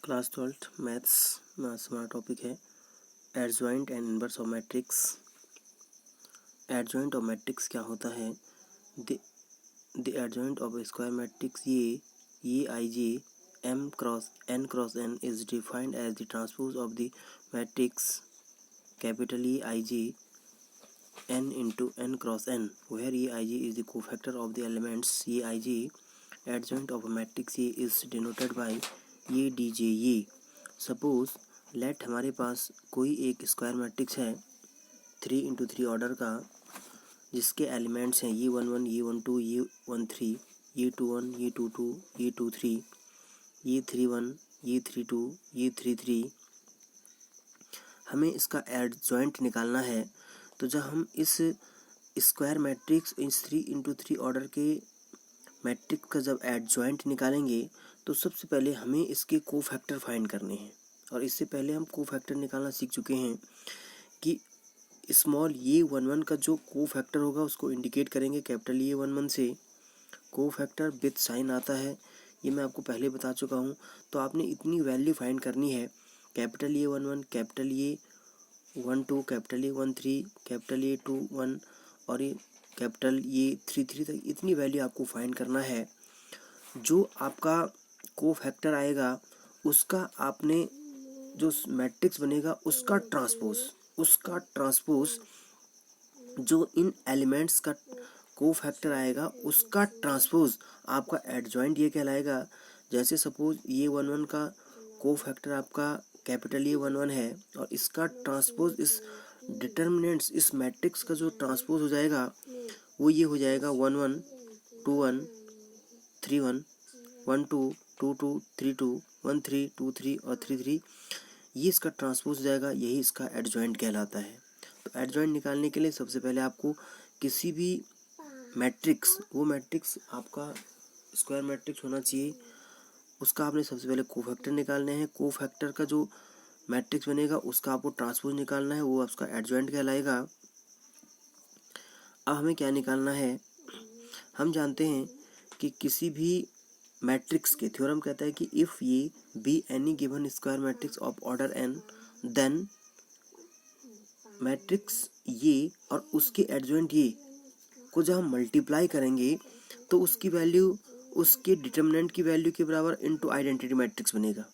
Class 12 maths में आज हमारा टॉपिक है adjoint and inverse of matrix. Adjoint of matrix क्या होता है? The adjoint of square matrix ये I J M cross N is defined as the transpose of the matrix capital E I J n into n cross n, where E I J is the cofactor of the elements E I J. Adjoint of a matrix A is denoted by ये D J ये। Suppose let हमारे पास कोई एक square matrix है 3 into 3 order का, जिसके elements हैं ये 1 1, ये 1 2, ये 1 3, ये 2 1, ये 2 2, ये 2 3, ये 3 1, ये 3 2, ये 3 3। हमें इसका एडजॉइंट निकालना है। तो जब हम इस स्क्वायर मैट्रिक्स इस 3 into 3 ऑर्डर के मैट्रिक्स का जब एडजॉइंट निकालेंगे तो सबसे पहले हमें इसके कोफैक्टर फाइंड करने हैं। और इससे पहले हम कोफैक्टर निकालना सीख चुके हैं कि स्मॉल ये 1 1 का जो कोफैक्टर होगा उसको इंडिकेट करेंगे कैपिटल ये 1 1 से। कोफैक्टर विद साइन आता है, ये मैं आपको पहले बता चुका हूँ। तो आपने इतनी वैल्यू फाइंड करनी है, कैपिटल ये 1 1, कैपिटल ये 1 2, कैपिटल ये 1 3, कैपिटल ये 2 1 और ये कैपिटल ये 3 3 तक इतनी वैल्यू आपको फाइंड करना है। जो आपका कोफैक्टर आएगा उसका आपने जो मैट्रिक्स बनेगा उसका ट्रांसपोज जो इन एलिमेंट्स का कोफैक्टर आएगा उसका ट्रांसपोज आपका एडजॉइंट ये कहलाएगा। जैसे सपोज ये 1 1 का कोफैक्टर आपका कैपिटल ये 1 1 है और इसका ट्रांसपोज इस डिटर्मिनेंट्स इस मैट्रिक्स का जो ट्रांसपोज हो जाएगा वो ये हो जाएगा 1 1 2 1 3 1 1 2 2 2 3 2 1 3 2 3 और 3 3, ये इसका ट्रांसपोज हो जाएगा, यही इसका एडजॉइंट कहलाता है। तो एडजॉइंट निकालने के लिए सबसे पहले आपको किसी भी मैट्रिक्स, वो मैट्रिक्स आपका स्क्वायर मैट्रिक्स होना चाहिए, उसका आपने सबसे पहले कोफैक्टर निकालने हैं। कोफैक्टर का जो मैट्रिक्स बनेगा उसका आपको ट्रांसपोज निकालना है, वो आपका एडजॉइंट कहलाएगा। अब हमें क्या निकालना है? हम जानते हैं कि किसी भी मैट्रिक्स के थ्योरम कहता है कि इफ़ ये B any given square matrix of order n, then matrix ये और उसके एडजॉइंट ये को जब हम मल्टीप्लाई करेंगे तो उसकी वैल्यू उसके डिटर्मिनेंट की वैल्यू के बराबर इनटू आइडेंटिटी मैट्रिक्स बनेगा।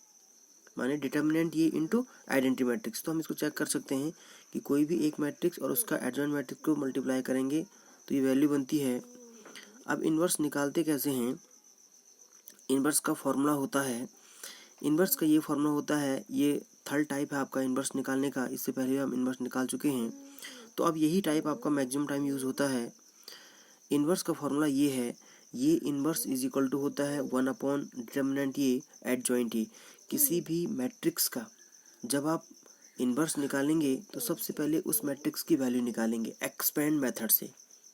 माने डिटर्मिनेंट ये इनटू आइडेंटिटी मैट्रिक्स। तो हम इसको चेक कर सकते हैं कि कोई भी एक मैट्रिक्स और उसका एडजॉइंट मैट्रिक्स को मल्टीप्लाई करेंगे तो ये वैल्यू बनती है। अब इन्वर्स निकालते कैसे हैं? इन्वर्स का फॉर्मूला होता है, इन्वर्स का ये फॉर्मूला होता है, ये थर्ड टाइप है आपका इन्वर्स निकालने का। इससे पहले हम इन्वर्स निकाल चुके हैं, तो अब यही टाइप आपका मैक्सिमम टाइम यूज़ होता है। इन्वर्स का फॉर्मूला ये है, ये इन्वर्स इज इक्वल टू होता है 1 अपॉन डिटर्मिनेंट ये एडजॉइंट ये। किसी भी मैट्रिक्स का जब आप इन्वर्स निकालेंगे तो सबसे पहले उस मैट्रिक्स की वैल्यू निकालेंगे एक्सपेंड मेथड से,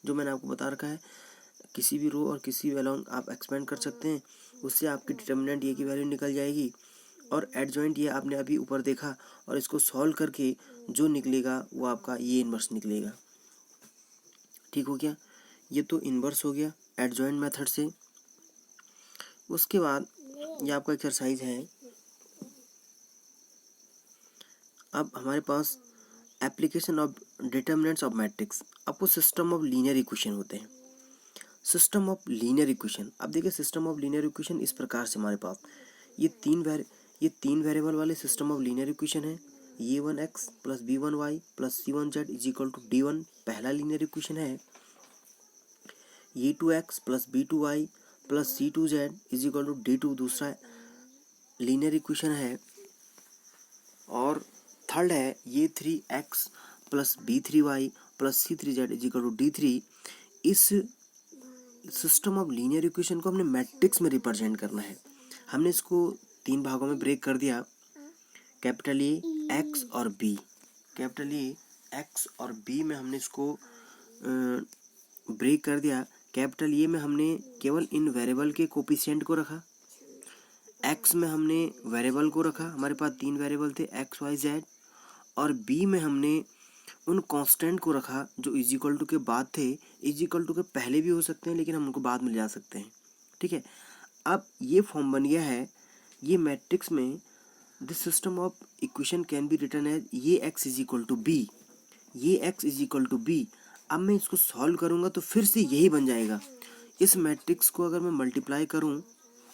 जो मैंने आपको बता रखा है। किसी भी रो और किसी भी अलॉन्ग आप एक्सपेंड कर सकते हैं, उससे आपकी डिटर्मिनेंट ये की वैल्यू निकल जाएगी। और एडजॉइंट ये आपने अभी ऊपर देखा, और इसको सॉल्व करके जो निकलेगा वो आपका ये इन्वर्स निकलेगा। ठीक हो गया? ये तो इन्वर्स हो गया एडजॉइंट मेथड से। उसके बाद ये आपका एक्सरसाइज है। अब हमारे पास application of determinants of matrix. आपको सिस्टम ऑफ लीनियर इक्वेशन होते हैं। सिस्टम ऑफ लीनियर इक्वेशन, अब देखिए सिस्टम ऑफ लीनियर इक्वेशन इस प्रकार से हमारे पास ये तीन वेरिएबल वाले सिस्टम ऑफ लीनियर इक्वेशन है। ये 1x plus b1y plus c1z is equal to d1 पहला लीनियर इक्वेशन है। ये 2x plus b2y plus c2z is equal to d2 दूसरा लीनियर इक्वेशन है। और थर्ड है ये 3x plus b3y plus c3z is equal to d3। इस system of linear equation को हमने मैट्रिक्स में रिप्रेजेंट करना है। हमने इसको 3 भागों में ब्रेक कर दिया, कैपिटल ए एक्स और बी। कैपिटल ए एक्स और बी में हमने इसको ब्रेक कर दिया। कैपिटल ए में हमने केवल इन वेरिएबल के कोफिशिएंट को रखा, एक्स में हमने वेरिएबल को रखा, हमारे पास 3 वेरिएबल थे एक्स वाई जेड। और बी में हमने उन कांस्टेंट को रखा जो इज इक्वल टू के बाद थे। इज इक्वल टू के पहले भी हो सकते हैं लेकिन हम उनको बाद में ले जा सकते हैं। ठीक है, अब ये फॉर्म बन गया है। ये मैट्रिक्स में this system of equation can be written as ये x is equal to B, ये x is equal to B. अब मैं इसको सॉल्व करूँगा तो फिर से यही बन जाएगा। इस मैट्रिक्स को अगर मैं मल्टीप्लाई करूँ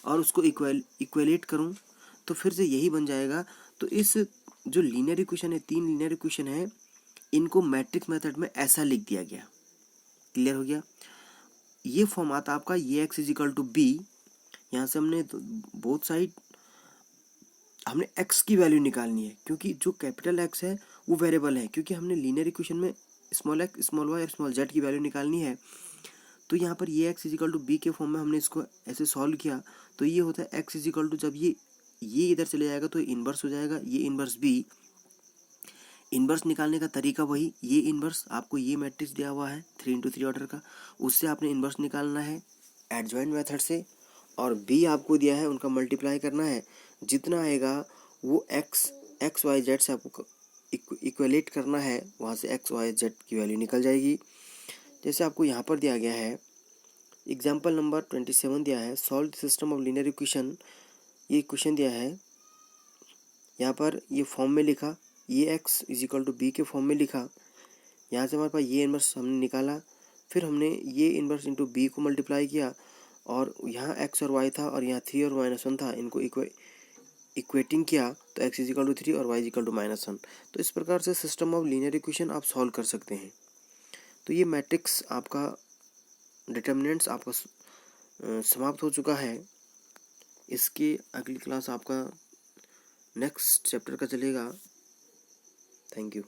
और उसको इक्वेलेट करूँ तो फिर से यही बन जाएगा। तो इस जो लीनियर इक्वेशन है, 3 लीनियर इक्वेशन है, इनको मैट्रिक्स मेथड में ऐसा लिख दिया गया। क्लियर हो गया? ये फॉर्म आता आपका ये x is equal to B. यहाँ से हमने बोथ साइड हमने x की वैल्यू निकालनी है, क्योंकि जो कैपिटल X है वो वेरिएबल है, क्योंकि हमने लीनियर इक्वेशन में स्मॉल x, स्मॉल y और स्मॉल z की वैल्यू निकालनी है। तो यहाँ पर ये x is equal to B के फॉर्म में हमने इसको ऐसे सॉल्व किया। तो ये होता है x इज इक्वल टू, जब ये इधर चले जाएगा तो इनवर्स हो जाएगा, ये इनवर्स बी। इनवर्स निकालने का तरीका वही, ये इनवर्स आपको ये मैट्रिक्स दिया हुआ है 3x3 ऑर्डर का, उससे आपने इनवर्स निकालना है एडजॉइंट मेथड से, और बी आपको दिया है उनका मल्टीप्लाई करना है। जितना आएगा वो एक्स वाई जेड से आपको इक्वेलेट करना है, वहाँ से एक्स वाई जेड की वैल्यू निकल जाएगी। जैसे आपको यहाँ पर दिया गया है एग्जाम्पल नंबर 27 दिया है, solve the system of linear equation. ये इक्वेशन दिया है, यहाँ पर ये फॉर्म में लिखा, ये x is equal to B के फॉर्म में लिखा। यहाँ से हमारे पास ये इनवर्स हमने निकाला, फिर हमने ये इनवर्स इंटू बी को मल्टीप्लाई किया, और यहाँ x और y था और यहाँ 3 और -1 था, इनको इक्वेटिंग किया तो x इज इक्वल टू 3 और y इज इक्वल टू -1। तो इस प्रकार से सिस्टम ऑफ लीनियर इक्वेशन आप सॉल्व कर सकते हैं। तो ये मैट्रिक्स आपका डिटर्मिनेंट्स आपका समाप्त हो चुका है। इसकी अगली क्लास आपका नेक्स्ट चैप्टर का चलेगा। Thank you.